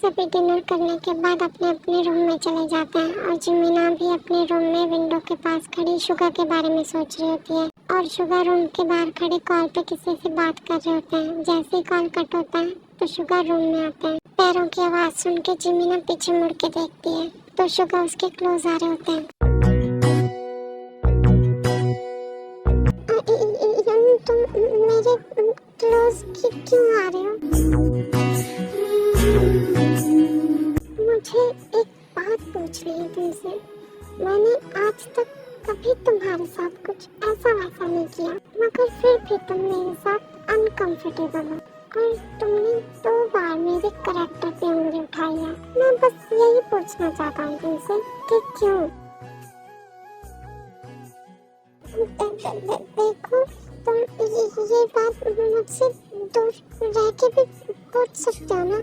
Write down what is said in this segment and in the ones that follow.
सभी डिनर करने के बाद अपने अपने रूम में चले जाते हैं और जिमिना भी अपने रूम में विंडो के पास खड़ी शुगा के बारे में सोच रही होती है और शुगा रूम के बाहर खड़े कॉल पे किसी से बात कर रहे होते हैं। जैसे ही कॉल कट होता है तो शुगा रूम में आते हैं। पैरों की आवाज सुन के जिमिना पीछे मुड़ के देखती है तो शुगा उसके क्लोज आ रहे होते हैं। तुम मेरे क्लोज क्यों आ रहे हो? मुझे एक बात पूछनी है तुमसे। मैंने आज तक कभी तुम्हारे साथ कुछ ऐसा वैसा नहीं किया, मगर फिर भी तुम मेरे साथ अनकंफर्टेबल हो और तुमने 2 बार मेरे करैक्टर पे उंगली उठाई है। मैं बस यही पूछना चाहता हूँ तुमसे कि क्यों? देखो तुम ये बात मुझसे दूर रह के भी पूछ सकते हो ना।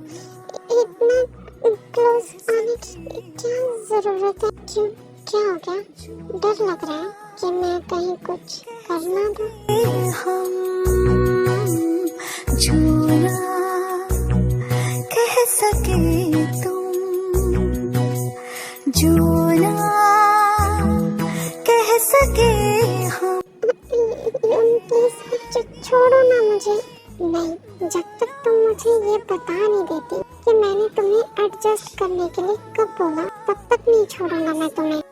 इतना क्लोज आने की क्या जरूरत है? क्यों, क्या हो गया? डर लग रहा है कि मैं कहीं कुछ कर ना दूं? जो ना कह सके तुम, जो ना कह सके हम। प्लीज छोड़ो ना मुझे। नहीं, जब तक तुम मुझे ये बता नहीं देती कि मैंने तुम्हें एडजस्ट करने के लिए कब बोला, तब तक नहीं छोड़ूंगा मैं तुम्हें।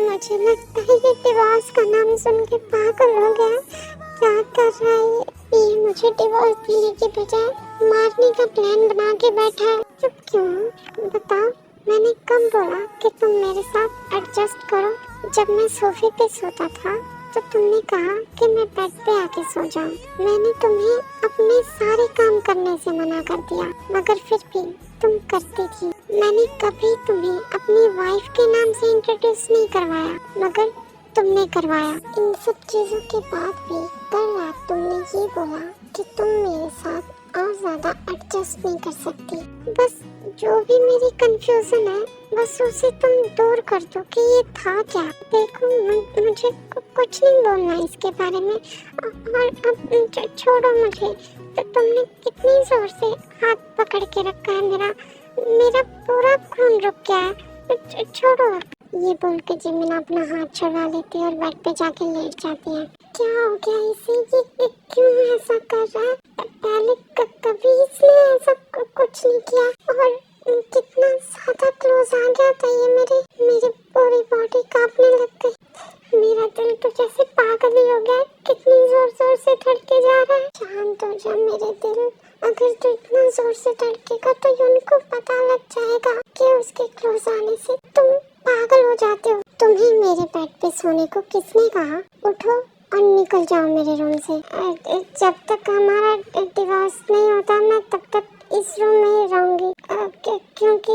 मुझे लगता है ये डिवोर्स का नाम सुन के पागल हो गया। क्या कर रहा है ये मुझे डिवोर्स देने के बजाय मारने का प्लान बना के बैठा है। चुप क्यों? बताओ, मैंने कब बोला कि तुम मेरे साथ एडजस्ट करो? जब मैं सोफे पे सोता था तो तुमने कहा कि मैं बेड पे आके सो जाऊं। मैंने तुम्हें अपने सारे काम करने से मना कर दिया, मगर फिर भी तुम करती थी। मैंने कभी तुम्हें अपनी वाइफ के नाम से इंट्रोड्यूस नहीं करवाया, मगर तुमने करवाया। इन सब चीजों के बाद भी कल रात तुमने ये बोला कि तुम मेरे साथ और ज्यादा एडजस्ट नहीं कर सकती। बस जो भी मेरी कंफ्यूजन है बस उसे तुम दूर कर दो कि ये था क्या। देखो मुझे कुछ नहीं बोलना इसके बारे में और अब छोड़ो मुझे। तो तुमने कितनी जोर से हाथ पकड़ के रखा है मेरा पूरा खून रुक गया है। छोड़ो। ये बोल के जिमिना अपना हाथ छुड़ा लेती है और बेड पे जाके लेट जाती है। क्या हो गया इसे? ये क्यों ऐसा कर रहा है? पहले कभी इसने ऐसा कुछ नहीं किया और कितना ज्यादा क्लोज आ गया था ये मेरे पूरी बॉडी कांपने लग गई। मेरा दिल तो जैसे पागल ही हो गया। कितनी जोर जोर से धड़के जा रहा है। शांत हो जा मेरे दिल। अगर तू इतना जोर से धड़केगा तो उनको पता लग जाएगा कि उसके क्लोज आने से तुम पागल हो जाते हो। तुम्हें मेरे बेड पे सोने को किसने कहा? उठो और निकल जाओ मेरे रूम से। जब तक हमारा डिवोर्स नहीं होता मैं तब तक इस रूम में ही रहूंगी, क्योंकि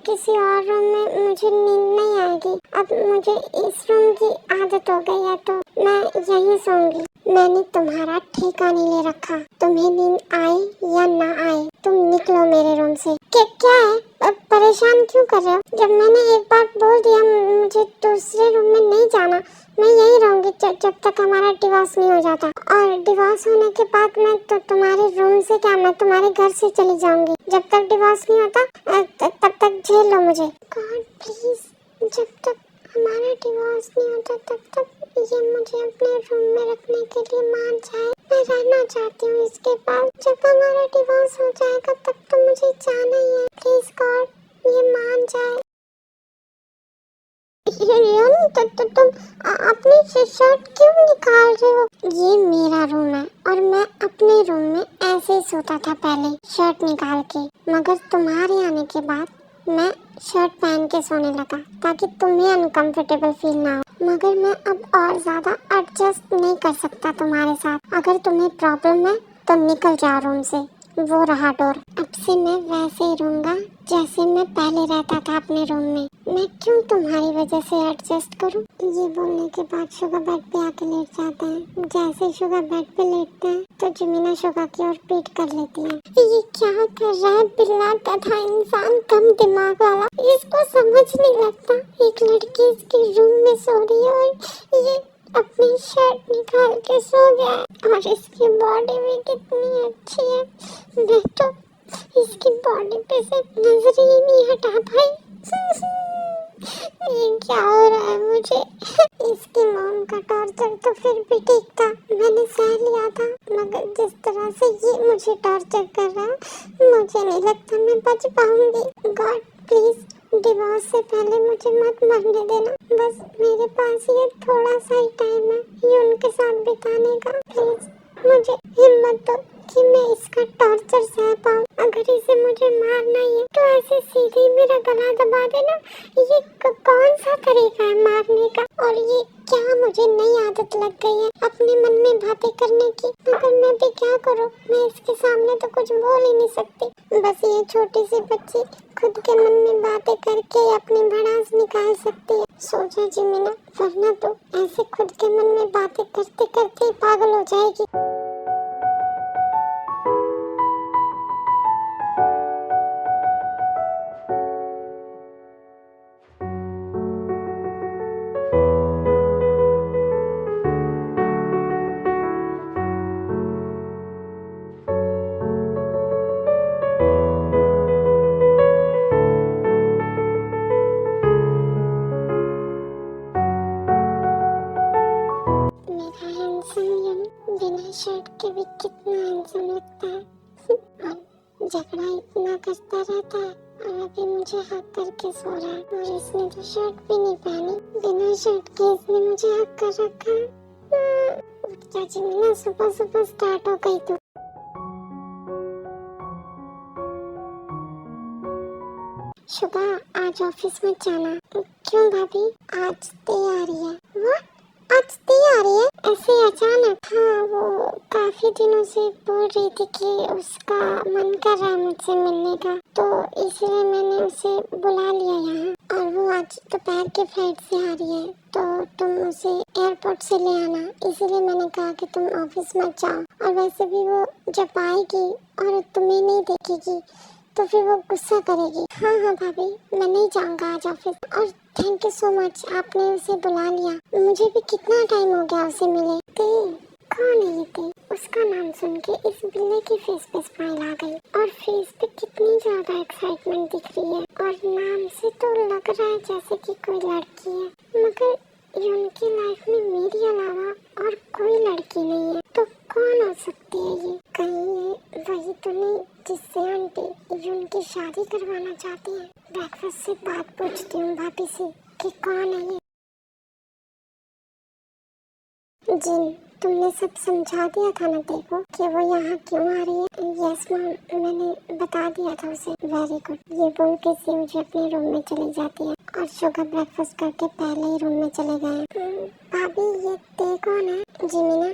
किसी और रूम में मुझे नींद नहीं आएगी। अब मुझे इस रूम की आदत हो गई है तो मैं यहीं सोऊंगी। मैंने तुम्हारा ठेका नहीं ले रखा। तुम्हें नींद आए या ना आए तुम निकलो मेरे रूम से। क्या है? परेशान क्यों कर रहे हो? जब मैंने एक बार बोल दिया मुझे दूसरे रूम में नहीं जाना, मैं यहीं रहूंगी जब तक हमारा डिवोर्स नहीं हो जाता। और डिवोर्स होने के बाद मैं तो तुम्हारे रूम से क्या, मैं तुम्हारे घर से चली जाऊंगी। जब तक डिवोर्स नहीं होता तब तक झेल लो मुझे। गॉड प्लीज, जब तक हमारा डिवोर्स नहीं होता तब तक ये मुझे अपने रूम में रखने के लिए मान जाए। मैं रहना चाहती हूँ इसके बाद। जब हमारा डिवोर्स हो जाएगा तब तो मुझे जाना ही है। प्लीज गॉड, ये मान जाए। तो तुम अपनी शर्ट क्यों निकाल रहे हो? ये मेरा रूम है और मैं अपने रूम में ऐसे ही सोता था पहले शर्ट निकाल के, मगर तुम्हारे आने के बाद मैं शर्ट पहन के सोने लगा ताकि तुम्हें अनकंफर्टेबल फील ना हो। मगर मैं अब और ज्यादा एडजस्ट नहीं कर सकता तुम्हारे साथ। अगर तुम्हें प्रॉब्लम है तो निकल जाओ रूम से। वो रहा डोर। अब से मैं वैसे ही रहूंगा जैसे मैं पहले रहता था अपने रूम में। मैं क्यों तुम्हारी वजह से एडजस्ट करूं? ये बोलने के बाद शुगा बेड पे आके लेट जाते हैं। जैसे ही शुगा बेड पे लेटते हैं तो जिमिना शुगा की ओर पीठ कर लेती है। ये क्या कर रहा है बिल्ला तथा इंसान कम दिमाग वाला? इसको समझ नहीं लगता एक लड़की इसके रूम में सो रही है और ये अपनी शर्ट निकाल के सो गया है और इसकी बॉडी भी कितनी अच्छी है। मैं तो इसकी बॉडी पे से नजर ही नहीं हटा पाई। ये क्या हो रहा है मुझे? इसकी मॉम का टॉर्चर तो फिर भी ठीक था, मैंने सह लिया था, मगर जिस तरह से ये मुझे टॉर्चर कर रहा है मुझे नहीं लगता मैं बच पाऊंगी। गॉड प्लीज डिवोर्स से पहले मुझे मत मरने देना। बस मेरे पास ये थोड़ा सा ही टाइम है ये उनके साथ बिताने का। प्लीज मुझे हिम्मत दो कि मैं इसका टॉर्चर सह पाऊं। अगर इसे मुझे मारना ही है तो ऐसे सीधे ही मेरा गला दबा देना। ये कौन सा तरीका है मारने का? और ये क्या मुझे नई आदत लग गई है अपने मन में बातें करने की। मगर मैं भी क्या करूं, मैं इसके सामने तो कुछ बोल ही नहीं सकती। बस ये छोटी सी बच्ची खुद के मन में बातें करके अपनी भड़ास निकाल सकती है। सोचा जी मीना, वरना तो ऐसे खुद के मन में बातें करते करते पागल हो जाएगी। मेरा हैंडसम यम बिना शर्ट के भी कितना हैंडसम लगता है। और झगड़ा इतना करता रहता है और अभी मुझे हक करके सो रहा है। और इसने तो शर्ट भी नहीं पहनी, बिना शर्ट के इसने मुझे हक कर रखा है। उठ जा जिमिना, सुबह सुबह स्टार्ट हो गई तो। शुभा आज ऑफिस में जाना। क्यों भाभी, आज तैयारी है? व्हाट, आज तैयारी है ऐसे अचानक? हाँ, वो काफी दिनों से बोल रही थी कि उसका मन कर रहा है मुझसे मिलने का, तो इसलिए मैंने उसे बुला लिया यहाँ। और वो आज दोपहर के फ्लाइट से आ रही है, तो तुम उसे एयरपोर्ट से ले आना। इसीलिए मैंने कहा कि तुम ऑफिस मत जाओ। और वैसे भी वो जब आएगी और तुम्हें नहीं देखेगी तो फिर वो गुस्सा करेगी। हाँ हाँ भाभी, मैं नहीं जाऊंगा आज ऑफिस। और थैंक यू सो मच, आपने उसे बुला लिया। मुझे भी कितना टाइम हो गया उसे मिले। कौन है ये ते? उसका नाम सुन के इस बिल्ले की फेस पे स्माइल आ गई और फेस पे कितनी ज्यादा एक्साइटमेंट दिख रही है। और नाम से तो लग रहा है जैसे कि कोई लड़की है, मगर ये उनकी लाइफ में मेरे अलावा और कोई लड़की नहीं है। तो कौन हो सकती है ये? कहीं ये वही तो नहीं जिससे आंटी ये उनकी शादी करवाना चाहती है? ब्रेकफास्ट से बात पूछती हूँ भाभी से कि कौन है ये। जिन, तुमने सब समझा दिया था ना देखो कि वो यहाँ क्यों आ रही है? यस मैम, मैंने बता दिया था उसे। Very good. ये बोल के सी मुझे अपने रूम में चली जाती है और शुगर ब्रेकफास्ट करके पहले ही रूम में चले गए। भाभी ये ते कौन है? जी मीना,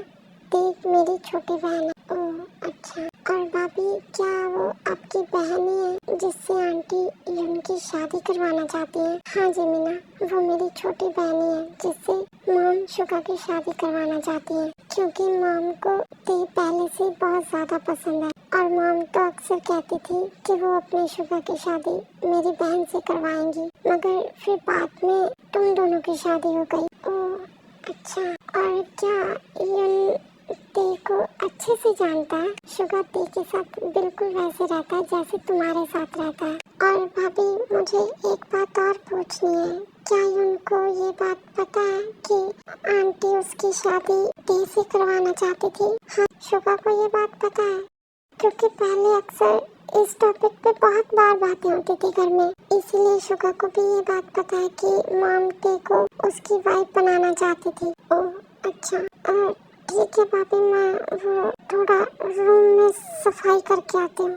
ते मेरी छोटी बहन है। ओह अच्छा। और भाभी क्या वो आपकी बहन ही है जिससे आंटी ये उनकी शादी करवाना चाहती है? हाँ जी मीना, वो मेरी छोटी बहन ही है जिससे मॉम शुगा की शादी करवाना चाहती है, क्योंकि मॉम को ते पहले से बहुत ज्यादा पसंद है। और मॉम तो अक्सर कहती थी कि वो अपनी शुगा की शादी मेरी बहन से करवाएंगी, मगर फिर बाद में तुम दोनों की शादी हो गई। ओह अच्छा। और क्या ये ते को अच्छे से जानता है? शुगा ते के साथ बिल्कुल वैसे रहता है जैसे तुम्हारे साथ रहता है। और भाभी मुझे एक बात और पूछनी है, क्या उनको ये बात पता है कि आंटी उसकी शादी ते से करवाना चाहती थी? हाँ, शुगा को ये बात पता है, क्योंकि पहले अक्सर इस टॉपिक पे बहुत बार बातें होती थी घर में। इसीलिए शुगा को भी ये बात पता है कि मॉम ते को उसकी वाइफ बनाना चाहती थी। ओह अच्छा। ठीक है भाभी, मैं वो थोड़ा रूम में सफाई करके आती हूँ।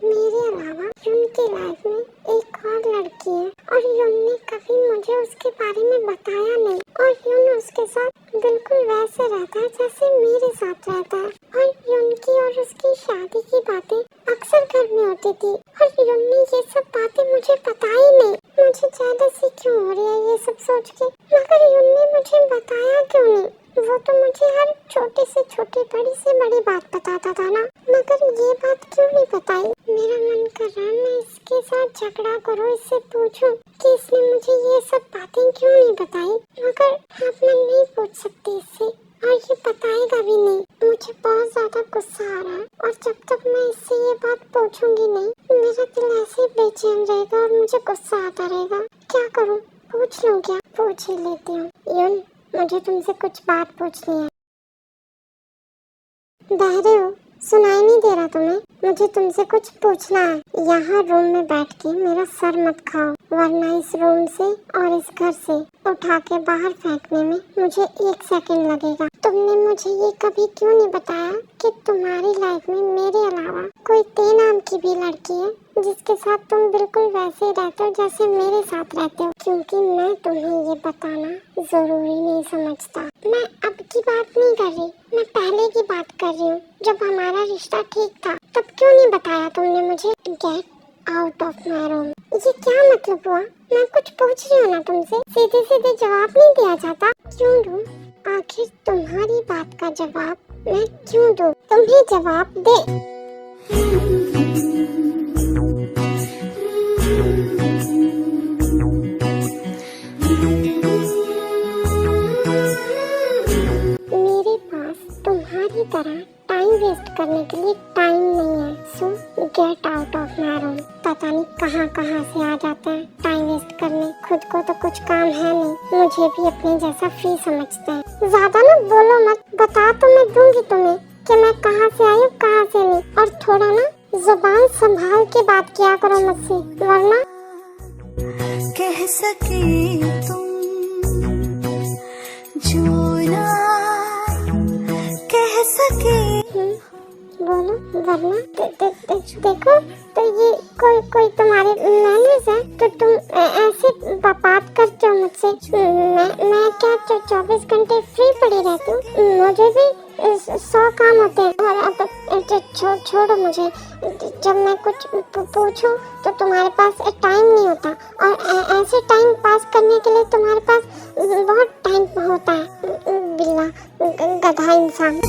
मेरे अलावा यून की लाइफ में एक और लड़की है और यून ने कभी मुझे उसके बारे में बताया नहीं। और यून उसके साथ बिल्कुल वैसे रहता है जैसे मेरे साथ रहता है। और यून की और उसकी शादी की बातें अक्सर घर में होती थी और यून ने ये सब बातें मुझे बताई नहीं। मुझे ज्यादा सी क्यों हो रही है ये सब सोच के, मगर यून ने मुझे बताया क्यों नहीं? वो तो मुझे हर छोटी से छोटी बड़ी से बड़ी बात बताता था ना, मगर ये बात क्यों नहीं बताई? मेरा मन कर रहा है मैं इसके साथ झगड़ा करूं, इससे पूछूं कि इसने मुझे ये सब बातें क्यों नहीं बताई, मगर अब मैं नहीं पूछ सकती इससे। और ये बताएगा भी नहीं। मुझे बहुत ज्यादा गुस्सा आ रहा है और जब तक मैं इससे ये बात पूछूंगी नहीं, मेरा दिल ऐसे ही बेचैन रहेगा और मुझे गुस्सा आता रहेगा। क्या करूं? पूछ लूं क्या? पूछ ही लेती हूँ। यून, मुझे तुमसे कुछ बात पूछनी है। बहरे हो? सुनाई नहीं दे रहा तुम्हें? मुझे तुमसे कुछ पूछना है। यहाँ रूम में बैठ के मेरा सर मत खाओ, वरना इस रूम से और इस घर से उठा के बाहर फेंकने में मुझे 1 सेकंड लगेगा। तुमने मुझे ये कभी क्यों नहीं बताया कि तुम्हारी लाइफ में मेरे अलावा कोई ते नाम की भी लड़की है जिसके साथ तुम बिल्कुल वैसे रहते हो जैसे मेरे साथ रहते हो? क्योंकि मैं तुम्हें ये बताना जरूरी नहीं समझता। मैं अब की बात नहीं कर रही, मैं पहले की बात कर रही हूँ, जब हमारा रिश्ता ठीक था। तब क्यों नहीं बताया तुमने मुझे? Get out of my room. ये क्या मतलब हुआ? मैं कुछ पूछ रही हूँ ना तुमसे, सीधे सीधे जवाब नहीं दिया जाता? क्यों दूँ? आखिर तुम्हारी बात का जवाब मैं क्यों दूँ? तुम्हें जवाब दे। मेरे पास तुम्हारी तरह टाइम वेस्ट करने के लिए टाइम नहीं है। सो get out of my room. पता नहीं कहाँ से आ जाते हैं टाइम वेस्ट करने। खुद को तो कुछ काम है नहीं, मुझे भी अपने जैसा फ्री समझते हैं। ज्यादा ना बोलो मत, बता तो मैं दूंगी तुम्हें कि मैं कहाँ से आई हूँ कहाँ से नहीं। और थोड़ा ना जुबान संभाल के बात किया करो मुझसे, वरना कह सके तुम जो ना कह सके। बोलो, वरना देखो तो ये कोई तुम्हारे मैनर्स है तो तुम ऐसे बात करते हो मुझसे। मैं क्या 24 घंटे फ्री पड़ी रहती हूँ? मुझे भी 100 काम होते हैं। और अब छोड़ो मुझे। जब मैं कुछ पूछूं तो तुम्हारे पास टाइम नहीं होता, और ऐसे टाइम पास करने के लिए तुम्हारे पास बहुत टाइम होता है। बिल्ला गधा इंसान।